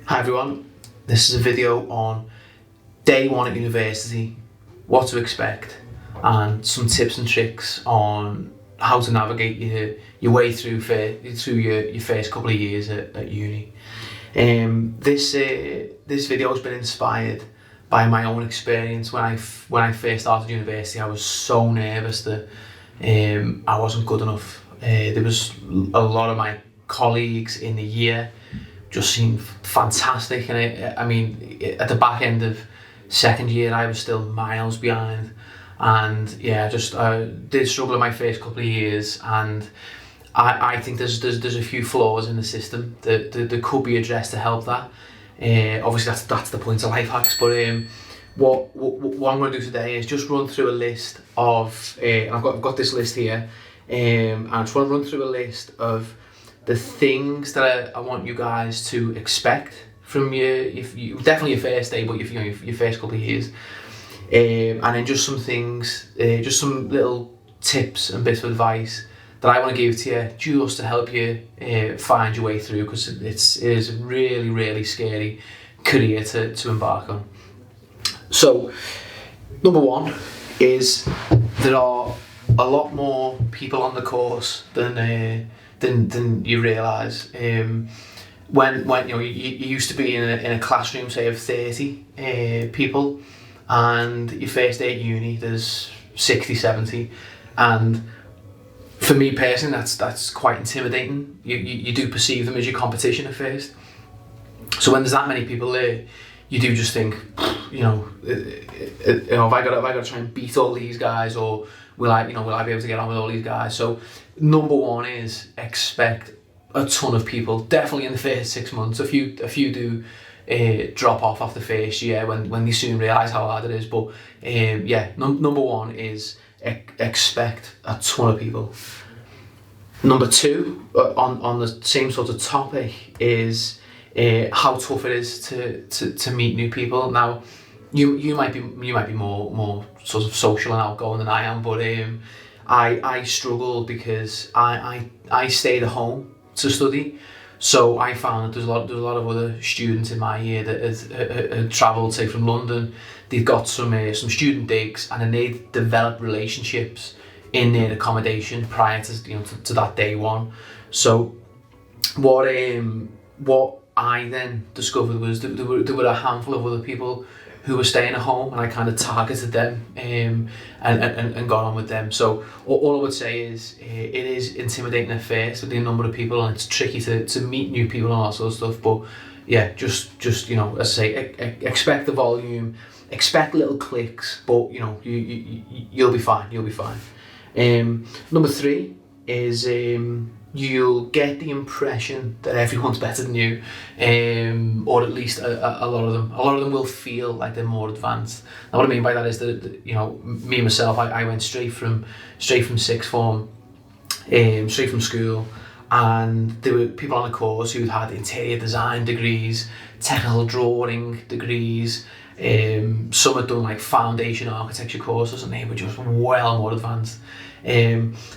Hi everyone, this is a video on day one at university, what to expect, and some tips and tricks on how to navigate your way through your first couple of years at uni. This video has been inspired by my own experience when I first started university. I was so nervous that I wasn't good enough. There was a lot of my colleagues in the year just seemed fantastic, and I mean at the back end of second year I was still miles behind, and yeah, I did struggle in my first couple of years, and I think there's a few flaws in the system that could be addressed to help that. Obviously that's the point of life hacks, but what I'm going to do today is just run through a list of I've got this list here, and I just want to run through a list of the things that I want you guys to expect from definitely your first day, but your first couple of years, and then just some things, just some little tips and bits of advice that I want to give to you just to help you find your way through, because it is a really, really scary career to embark on. So, number one is there are a lot more people on the course than you realise. When you used to be in a classroom, say, of 30 people, and your first day at uni there's 60, 70, and for me personally that's quite intimidating. You do perceive them as your competition at first, so when there's that many people there, you do just think, have I got to try and beat all these guys, or will I be able to get on with all these guys? So number one is expect a ton of people, definitely in the first 6 months. A few do drop off after the first year when they soon realise how hard it is, but number one is expect a ton of people. Number two, on the same sort of topic, is how tough it is to meet new people. Now, you might be more sort of social and outgoing than I am, but I struggled because I stayed at home to study, so I found that there's a lot of other students in my year that had travelled, say, from London. They've got some student digs, and then they developed relationships in their accommodation prior to that day one. So what I then discovered was that there were a handful of other people who were staying at home, and I kind of targeted them and got on with them. So all I would say is it is intimidating at first with the number of people, and it's tricky to meet new people and all that sort of stuff. But yeah, just as I say, expect the volume, expect little clicks, but you'll be fine. You'll be fine. Number three is you'll get the impression that everyone's better than you, or at least a lot of them. A lot of them will feel like they're more advanced. Now, what I mean by that is that me myself, I went straight from sixth form, straight from school, and there were people on the course who had interior design degrees, technical drawing degrees. Some had done like foundation architecture courses, and they were just well more advanced.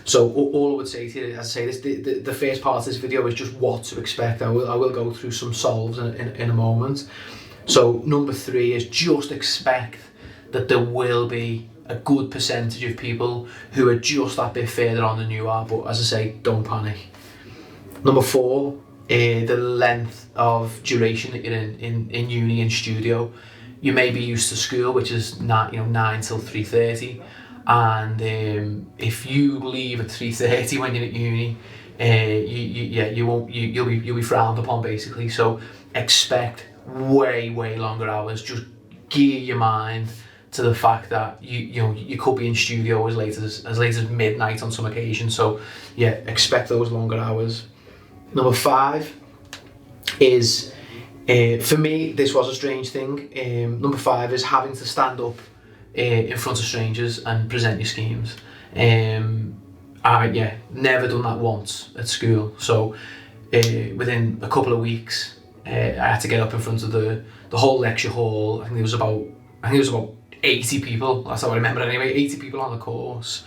So all I would say to you, as I say, the first part of this video is just what to expect. I will go through some solves in a moment. So number three is just expect that there will be a good percentage of people who are just that bit further on than you are, but as I say, don't panic. Number four, the length of duration that you're in uni and studio. You may be used to school, which is 9 till 3:30, and if you leave at 3:30 when you're at uni, you'll be frowned upon basically. So expect way longer hours. Just gear your mind to the fact that you could be in studio as late as midnight on some occasions. So yeah, expect those longer hours. Number five is, for me, this was a strange thing. Number five is having to stand up in front of strangers and present your schemes. Never done that once at school. So within a couple of weeks, I had to get up in front of the whole lecture hall. I think it was about 80 people. That's how I remember it anyway. 80 people on the course,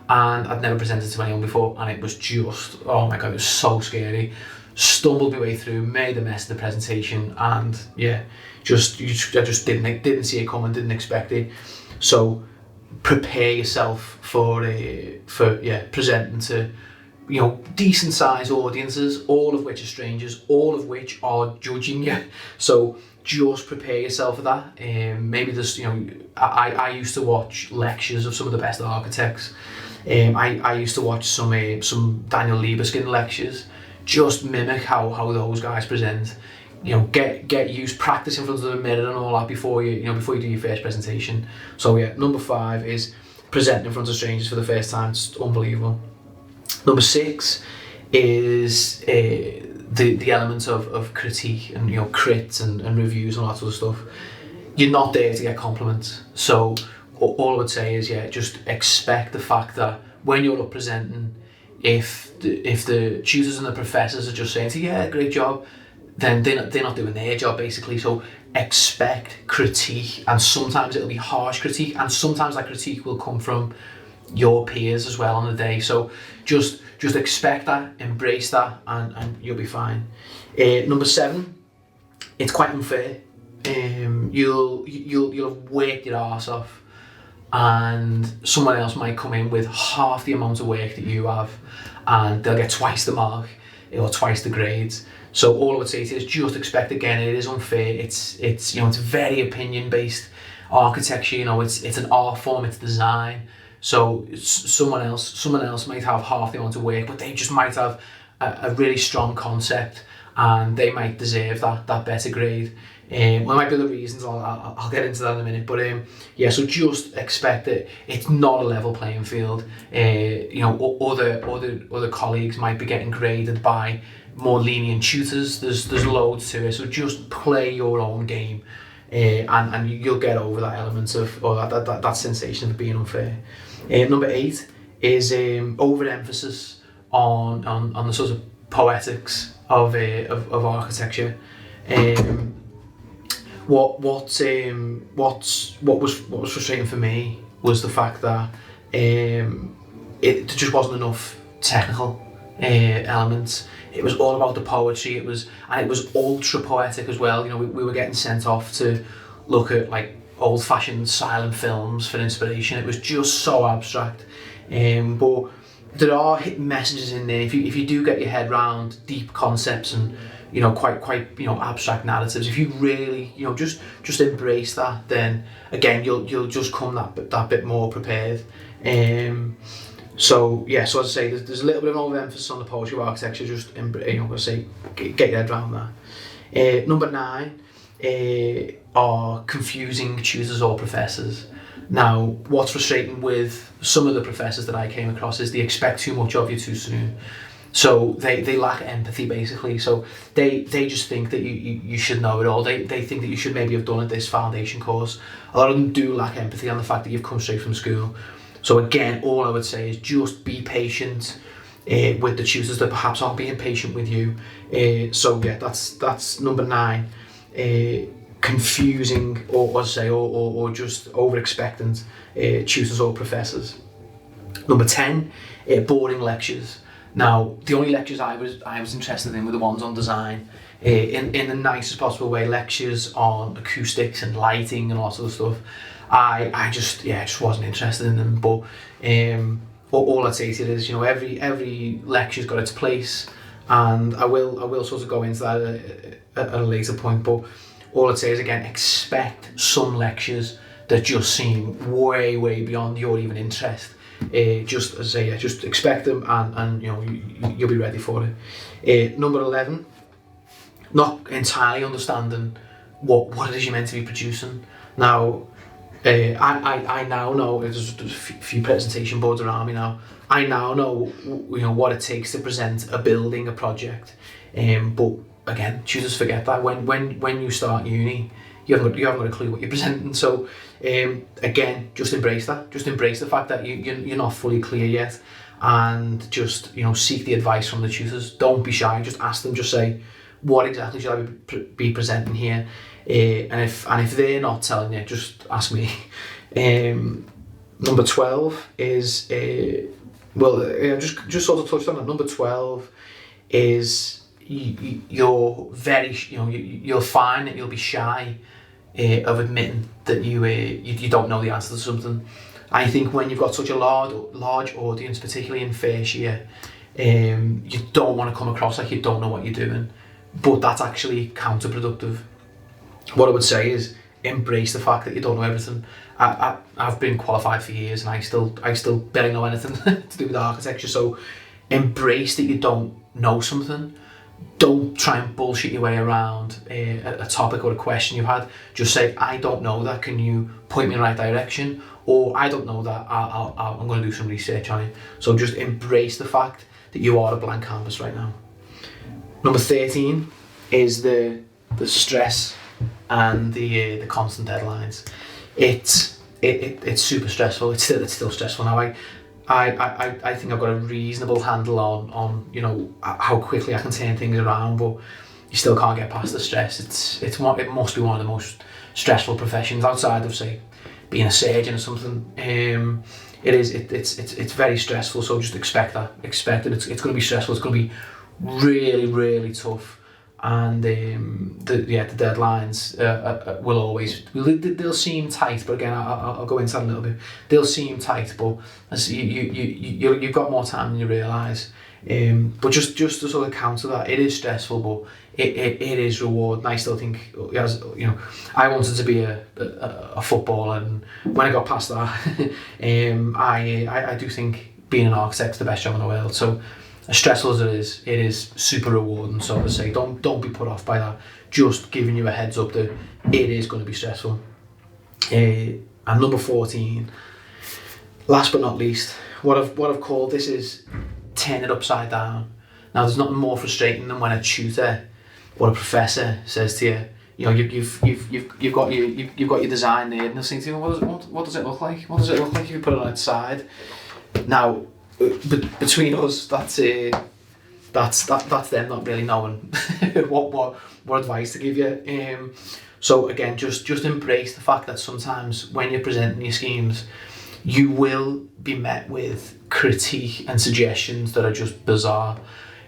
and I'd never presented to anyone before, and it was just, oh my god, it was so scary. stumbled my way through, made a mess of the presentation, and yeah, I just didn't see it coming, didn't expect it. So prepare yourself for presenting to decent sized audiences, all of which are strangers, all of which are judging you. So just prepare yourself for that. Maybe there's I used to watch lectures of some of the best architects. I used to watch some Daniel Libeskind lectures. Just mimic how those guys present. Get used, practice in front of the mirror and all that before you do your first presentation. So yeah, number 5 is presenting in front of strangers for the first time. It's unbelievable. Number 6 is the elements of critique and crits and reviews and all that sort of stuff. You're not there to get compliments. So all I would say is just expect the fact that when you're up presenting, if the tutors and the professors are just saying to you, great job, then they're not doing their job basically. So expect critique, and sometimes it'll be harsh critique, and sometimes that critique will come from your peers as well on the day. So just expect that, embrace that, and you'll be fine. Number 7, it's quite unfair. You'll have worked your arse off, and someone else might come in with half the amount of work that you have, and they'll get twice the mark or twice the grades. So all I would say to you is just expect, again, it is unfair. It's very opinion based architecture. It's an art form, it's design. So someone else might have half the amount of work, but they just might have a really strong concept, and they might deserve that better grade. Well, there might be other reasons. I'll get into that in a minute. But so just expect that it's not a level playing field. Other colleagues might be getting graded by more lenient tutors. There's loads to it. So just play your own game, and you'll get over that element of, or that sensation of being unfair. Number 8 is overemphasis on the sort of poetics of architecture. What was frustrating for me was the fact that there just wasn't enough technical elements. It was all about the poetry. It was ultra poetic as well. We were getting sent off to look at like old-fashioned silent films for inspiration. It was just so abstract. But there are hidden messages in there. If you do get your head around deep concepts and quite abstract narratives, if you really just embrace that, then again you'll just come that bit more prepared. So as I say, there's a little bit of overemphasis on the poetry of architecture. Just get your head around that. Number 9 are confusing tutors or professors. Now, what's frustrating with some of the professors that I came across is they expect too much of you too soon. So they lack empathy basically. So they just think that you should know it all. They think that you should maybe have done this foundation course. A lot of them do lack empathy on the fact that you've come straight from school. So again, all I would say is just be patient with the tutors that perhaps aren't being patient with you. That's number 9. Confusing or just over expectant tutors or professors. Number 10, boring lectures. Now, the only lectures I was interested in were the ones on design, in the nicest possible way. Lectures on acoustics and lighting and all that sort of stuff. I just wasn't interested in them. But all I'd say to you is, every lecture's got its place, and I will sort of go into that at a later point. But all I'd say is, again, expect some lectures that just seem way beyond your even interest. Just expect them, and you'll be ready for it. Number 11, not entirely understanding what it is you're meant to be producing. Now, I now know, there's a few presentation boards around me now. I now know what it takes to present a building, a project. But again, tutors forget that when you start uni, you haven't got a clue what you're presenting. So again, just embrace that. Just embrace the fact that you're not fully clear yet, and just seek the advice from the tutors. Don't be shy. Just ask them. Just say, what exactly should I be presenting here? And if they're not telling you, just ask me. Number 12 is just sort of touched on it. Number 12 is you're very, you'll find that you'll be shy of admitting that you don't know the answer to something. I think when you've got such a large audience, particularly in first year, you don't want to come across like you don't know what you're doing, but that's actually counterproductive. What I would say is embrace the fact that you don't know everything. I've been qualified for years and I still barely know anything to do with architecture, so embrace that you don't know something. Don't try and bullshit your way around a topic or a question you've had. Just say, I don't know that, can you point me in the right direction? Or I don't know that, I'm going to do some research on it. So just embrace the fact that you are a blank canvas right now. Number 13 is the stress and the constant deadlines. It's super stressful. It's still stressful now. I think I've got a reasonable handle on how quickly I can turn things around, but you still can't get past the stress. It must be one of the most stressful professions outside of, say, being a surgeon or something. It's very stressful. So just expect that. Expect it. It's going to be stressful. It's going to be really, really tough. And the deadlines will always, they'll seem tight, but again I'll go into that a little bit. They'll seem tight, but as you've got more time than you realise. But just to sort of counter that, it is stressful, but it is reward. And I still think, as I wanted to be a footballer, and when I got past that, I do think being an architect is the best job in the world. So as stressful as it is super rewarding. So to say, don't be put off by that. Just giving you a heads up that it is going to be stressful. And number 14, last but not least, what I've called this is turn it upside down. Now, there's nothing more frustrating than when a tutor or a professor says to you, you've got your design there, and they'll say to you, what does it look like? What does it look like if you put it outside? Now, between us, that's them not really knowing what advice to give you. So again, just embrace the fact that sometimes when you're presenting your schemes, you will be met with critique and suggestions that are just bizarre.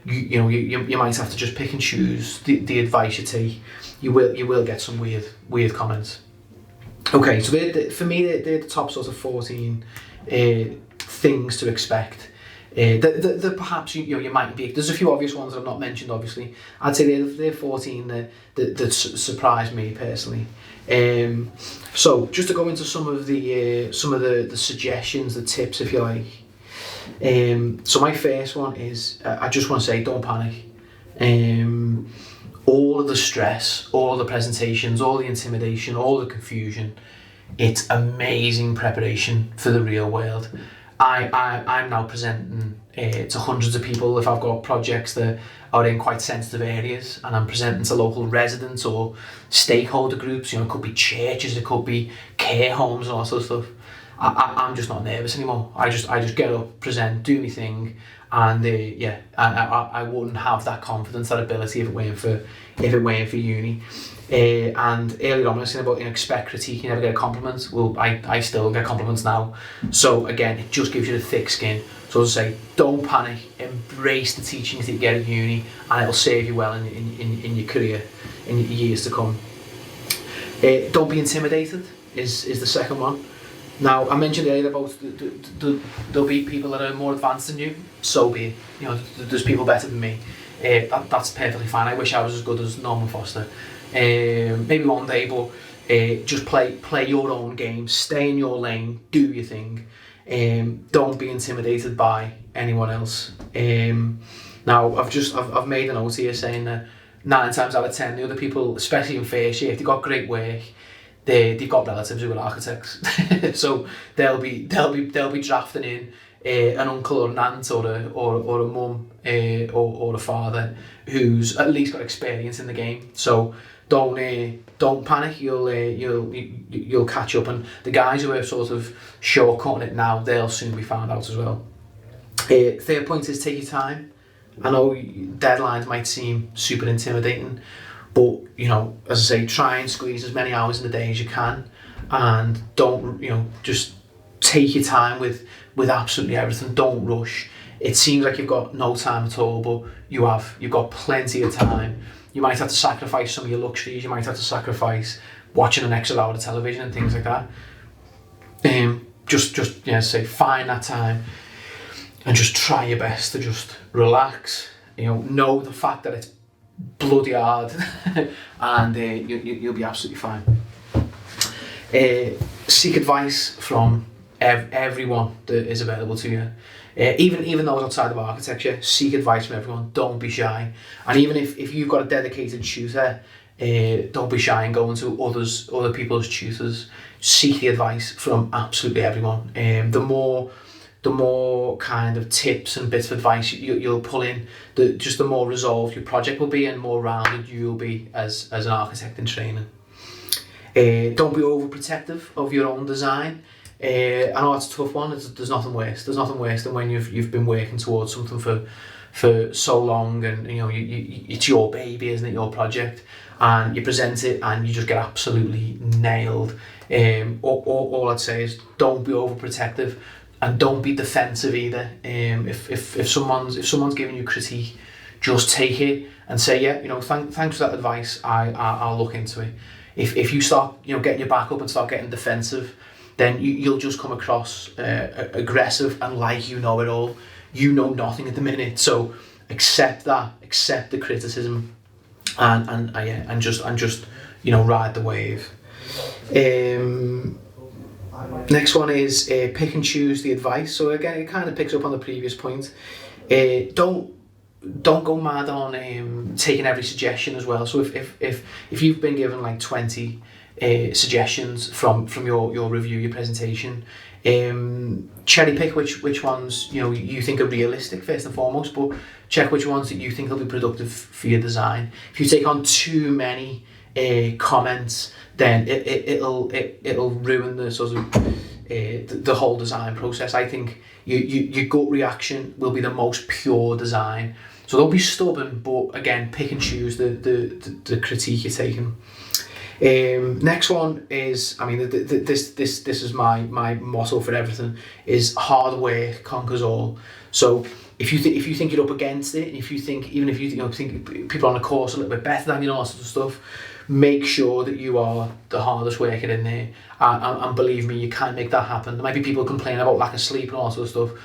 You might have to just pick and choose the advice you take. You will get some weird comments. Okay, so for me they're the top sort of 14 things to expect. That perhaps you might be. There's a few obvious ones that I've not mentioned. Obviously, I'd say they're 14 that surprised me personally. So just to go into some of the suggestions, the tips, if you like. So my first one is I just want to say, don't panic. All of the stress, all the presentations, all the intimidation, all the confusion, it's amazing preparation for the real world. I'm now presenting to hundreds of people if I've got projects that are in quite sensitive areas, and I'm presenting to local residents or stakeholder groups. It could be churches, it could be care homes and all that sort of stuff. I'm just not nervous anymore. I just get up, present, do my thing, and I wouldn't have that confidence, that ability if it weren't for uni. And earlier on I was saying about expect critique, you never get a compliment. Well, I still get compliments now. So again, it just gives you the thick skin. So as I say, don't panic, embrace the teachings that you get at uni, and it'll serve you well in your career, in your years to come. Don't be intimidated is the second one. Now, I mentioned earlier about there'll be people that are more advanced than you, so be it. There's people better than me. That's perfectly fine. I wish I was as good as Norman Foster. Maybe one day, but just play your own game, stay in your lane, do your thing. Don't be intimidated by anyone else. Now, I've made a note here saying that 9 times out of 10, the other people, especially in first year, if they've got great work, they've got relatives who are architects, so they'll be drafting in an uncle or an aunt or a mum or a father who's at least got experience in the game. So don't panic. You'll catch up, and the guys who are sort of shortcutting it now, they'll soon be found out as well. Third point is take your time. I know deadlines might seem super intimidating, but as I say, try and squeeze as many hours in the day as you can, and don't just take your time with absolutely everything. Don't rush. it seems like you've got no time at all, but you've got plenty of time. You might have to sacrifice some of your luxuries. You might have to sacrifice watching an extra hour of television and things like that. Just say find that time and just try your best to just relax. Know the fact that it's bloody hard, and you'll be absolutely fine. Seek advice from everyone that is available to you. Even those outside of architecture, seek advice from everyone. Don't be shy. And even if you've got a dedicated tutor, don't be shy and go into other people's tutors. Seek the advice from absolutely everyone. The more kind of tips and bits of advice you'll pull in, the more resolved your project will be and more rounded you'll be as an architect in training. Don't be overprotective of your own design. I know that's a tough one. There's nothing worse. There's nothing worse than when you've been working towards something for so long, and it's your baby, isn't it? Your project, and you present it and you just get absolutely nailed. All I'd say is don't be overprotective, and don't be defensive either. If someone's giving you critique, just take it and say, yeah, thanks for that advice. I'll look into it. If you start getting your back up and start getting defensive, then you'll just come across aggressive and like you know it all. You know nothing at the minute, so accept the criticism, and just ride the wave. Next one is pick and choose the advice. So again, it kind of picks up on the previous point. Don't go mad on taking every suggestion as well. So if you've been given like 20 suggestions from your review, your presentation, cherry pick which ones you think are realistic first and foremost, but check which ones that you think will be productive for your design. If you take on too many comments, then it'll ruin the sort of the whole design process. I think your gut reaction will be the most pure design. So don't be stubborn, but again, pick and choose the critique you're taking. Next one is, this is my motto for everything, is hard work conquers all. So if you think you're up against it, and if you think think people on the course a little bit better than you, all sorts of stuff, make sure that you are the hardest worker in there, and believe me, you can make that happen. There might be people complaining about lack of sleep and all sorts of stuff,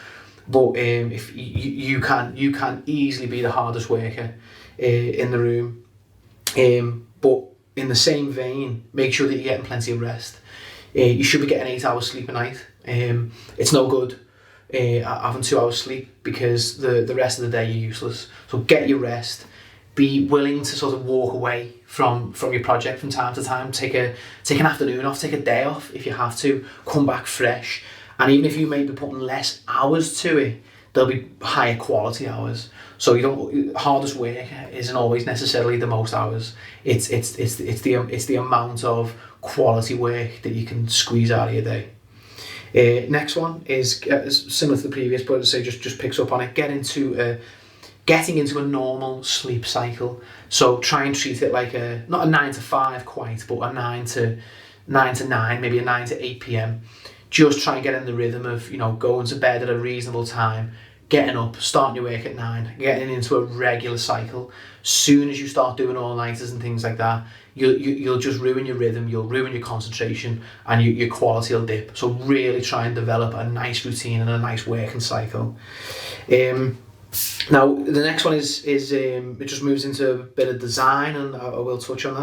but if you can easily be the hardest worker in the room. But in the same vein, make sure that you're getting plenty of rest. You should be getting 8 hours sleep a night. It's no good having 2 hours sleep, because the rest of the day you're useless. So get your rest. Be willing to sort of walk away from your project from time to time. Take an afternoon off, take a day off if you have to. Come back fresh. And even if you may be putting less hours to it, there'll be higher quality hours. So hardest work isn't always necessarily the most hours. It's the amount of quality work that you can squeeze out of your day. Next one is similar to the previous, but I'd say just picks up on it. Getting into a normal sleep cycle. So try and treat it like not a 9 to 5 quite, but a 9 to 9, maybe a 9 to 8 p.m. Just try and get in the rhythm of going to bed at a reasonable time, getting up, starting your work at 9, getting into a regular cycle. Soon as you start doing all-nighters and things like that, you'll just ruin your rhythm, you'll ruin your concentration, and your quality will dip. So really try and develop a nice routine and a nice working cycle. Now the next one is it just moves into a bit of design, and I will touch on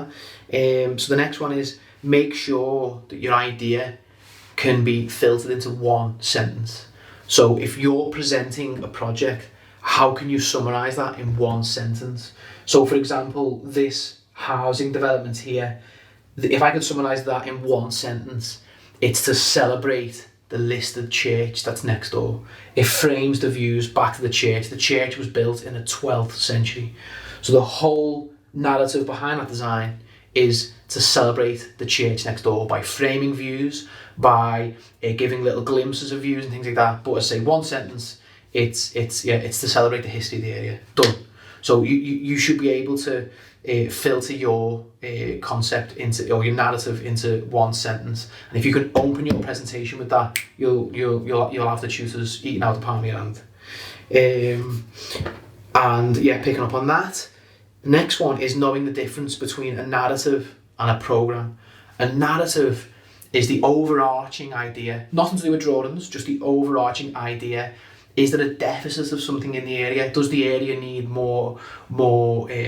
that. So the next one is make sure that your idea can be filtered into one sentence. So if you're presenting a project, how can you summarize that in one sentence? So for example, this housing development here, if I could summarize that in one sentence, it's to celebrate the listed church that's next door. It frames the views back to the church. The church was built in the 12th century. So the whole narrative behind that design is to celebrate the church next door by framing views, by giving little glimpses of views and things like that. But I say one sentence, it's to celebrate the history of the area. Done. So you should be able to filter your concept into, or your narrative into, one sentence. And if you can open your presentation with that, you'll have the tutors eating out the palm of your hand. And yeah, picking up on that. Next one is knowing the difference between a narrative and a program. A narrative is the overarching idea, nothing to do with drawings, just the overarching idea. Is there a deficit of something in the area? Does the area need more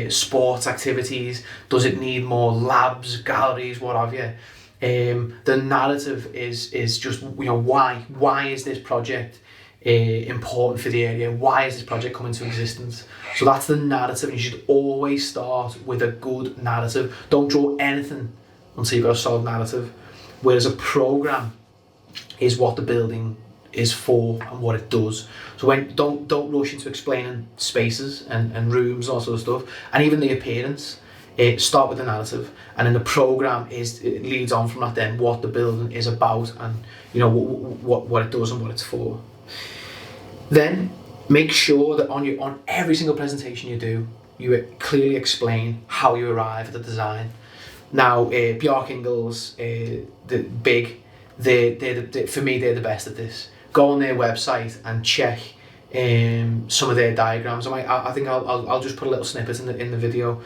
sports activities? Does it need more labs, galleries, what have you? The narrative is just, you know, why is this project important for the area? Why is this project come into existence? So that's the narrative, and you should always start with a good narrative. Don't draw anything until you've got a solid narrative. Whereas a program is what the building is for and what it does. So don't rush into explaining spaces and rooms and all sort of stuff, and even the appearance. Start with the narrative, and then the program it leads on from that. Then what the building is about, and you know what it does and what it's for. Then make sure that on every single presentation you do, you clearly explain how you arrive at the design. Now, Bjarke Ingels, for me, they're the best at this. Go on their website and check some of their diagrams. I think I'll just put a little snippet in the video.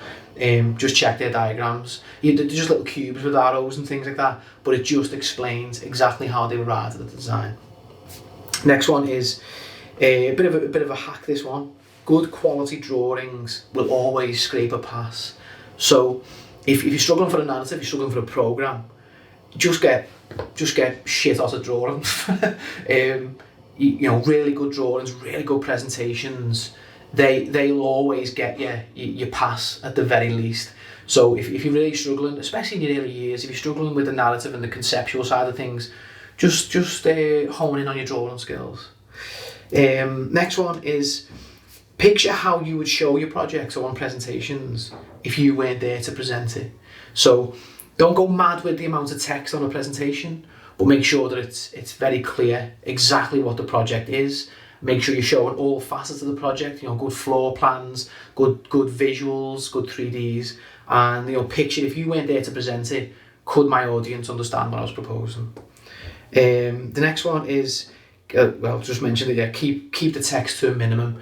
Just check their diagrams. They're just little cubes with arrows and things like that, but it just explains exactly how they arrived at the design. Next one is a bit of a hack. This one, good quality drawings will always scrape a pass. So if you're struggling for a narrative, you're struggling for a program, just get shit out of drawing. You know, really good drawings, really good presentations, they'll always get you pass at the very least. So if you're really struggling, especially in your early years, if you're struggling with the narrative and the conceptual side of things, just hone in on your drawing skills. Next one is picture how you would show your projects or on presentations if you weren't there to present it. So don't go mad with the amount of text on a presentation, but make sure that it's very clear exactly what the project is. Make sure you're showing all facets of the project, you know, good floor plans, good visuals, good 3Ds, and you know, picture if you weren't there to present it, could my audience understand what I was proposing? The next one is, just mentioned it, keep the text to a minimum.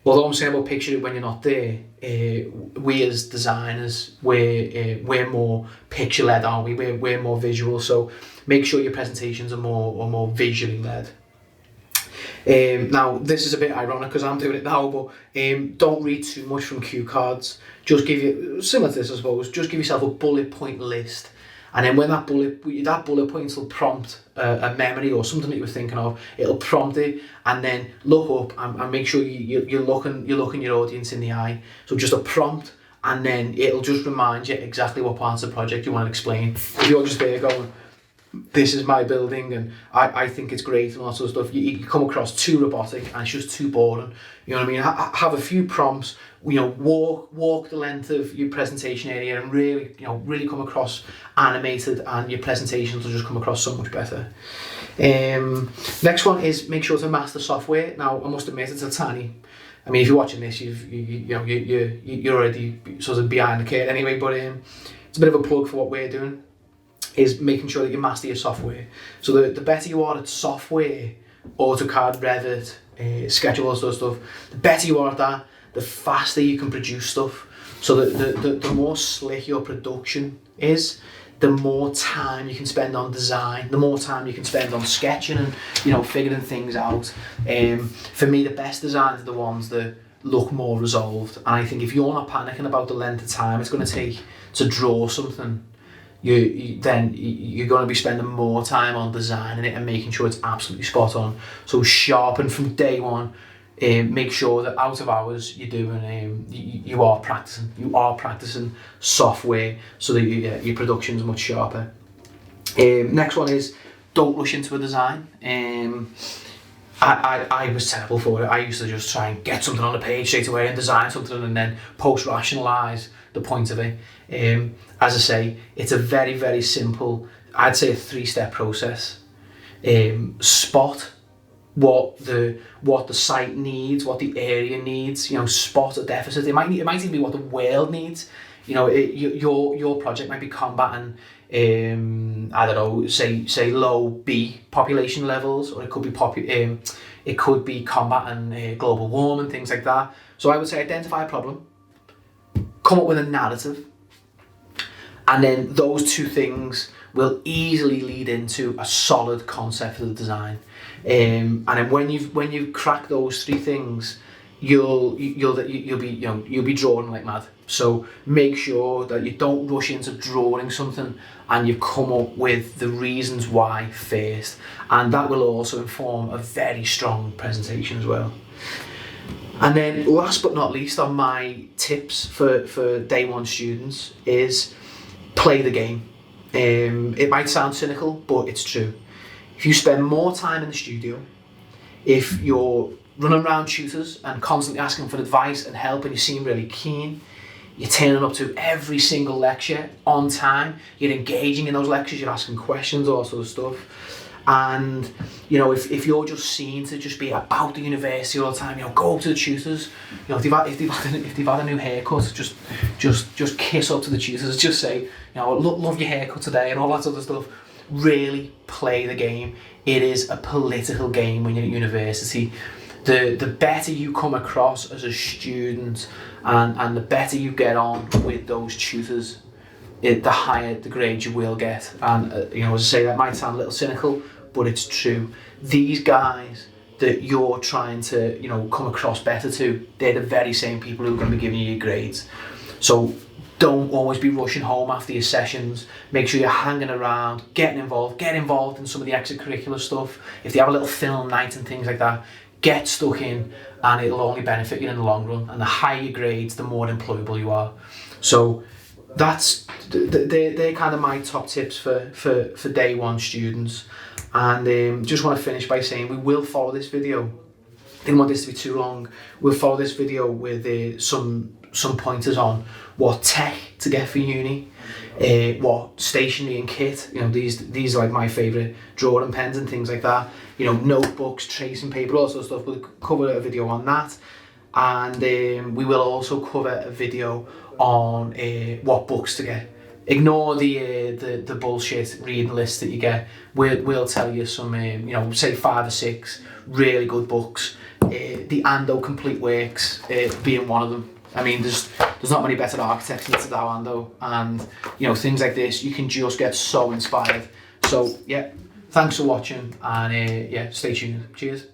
Although I'm saying about picture it when you're not there, we as designers, we're more picture led, aren't we? We're more visual, so make sure your presentations are more visually led. Now this is a bit ironic because I'm doing it now, but don't read too much from cue cards. Just give you, similar to this I suppose, just give yourself a bullet point list. And then when that bullet points will prompt a memory or something that you were thinking of, it'll prompt it, and then look up and make sure you're looking your audience in the eye. So just a prompt, and then it'll just remind you exactly what parts of the project you want to explain. If you're just there going, this is my building and I think it's great and all that sort of stuff, you come across too robotic and it's just too boring. You know what I mean? Have a few prompts, you know, walk the length of your presentation area and really come across animated, and your presentations will just come across so much better. Next one is make sure to master software. Now I must admit it's a tiny, I mean if you're watching this you're already sort of behind the curtain anyway, but it's a bit of a plug for what we're doing, is making sure that you master your software. So the better you are at software, AutoCAD, Revit, Sketch, all that sort of stuff, the better you are at that, the faster you can produce stuff. So the more slick your production is, the more time you can spend on design, the more time you can spend on sketching and, you know, figuring things out. For me, the best designs are the ones that look more resolved. And I think if you're not panicking about the length of time it's going to take to draw something, then you're going to be spending more time on designing it and making sure it's absolutely spot on. So sharpen from day one. Make sure that out of hours you're doing, you are practicing software so that your production is much sharper. Next one is don't rush into a design. I was terrible for it. I used to just try and get something on the page straight away and design something and then post-rationalise the point of it. As I say, it's a very, very simple, I'd say a 3-step process. Spot what the site needs, what the area needs, you know, spot a deficit. It might even be what the world needs. You know, your project might be combating I don't know, say low B population levels, or it could be combating global warming, things like that. So I would say identify a problem, come up with a narrative, and then those two things will easily lead into a solid concept for the design. And then when you've cracked those three things, you'll be drawing like mad. So make sure that you don't rush into drawing something, and you've come up with the reasons why first, and that will also inform a very strong presentation as well. And then last but not least on my tips for day one students is play the game. It might sound cynical, but it's true. If you spend more time in the studio, if you're running around tutors and constantly asking for advice and help, and you seem really keen, you're turning up to every single lecture on time, you're engaging in those lectures, you're asking questions, all sort of stuff. And you know, if you're just seen to just be about the university all the time, you know, go up to the tutors. You know, if they've had a new haircut, just kiss up to the tutors. Just say, you know, love your haircut today, and all that sort of stuff. Really play the game. It is a political game when you're at university. The better you come across as a student, and the better you get on with those tutors, the higher the grade you will get. And you know, as I say, that might sound a little cynical, but it's true. These guys that you're trying to, you know, come across better to, they're the very same people who are going to be giving you your grades. So don't always be rushing home after your sessions. Make sure you're hanging around, get involved in some of the extracurricular stuff. If they have a little film night and things like that, get stuck in, and it'll only benefit you in the long run. And the higher your grades, the more employable you are. So they're kind of my top tips for day one students. And just want to finish by saying we will follow this video. Didn't want this to be too long. We'll follow this video with some pointers on what tech to get for uni, what stationery and kit. You know, these are like my favourite, drawing pens and things like that. You know, notebooks, tracing paper, all sorts of stuff. We'll cover a video on that, and we will also cover a video on what books to get. Ignore the bullshit reading list that you get. We'll tell you some, you know, say 5 or 6 really good books. The Ando Complete Works being one of them. I mean, there's not many better architects than Tadao Ando, and you know, things like this, you can just get so inspired. So yeah, thanks for watching, and yeah, stay tuned. Cheers.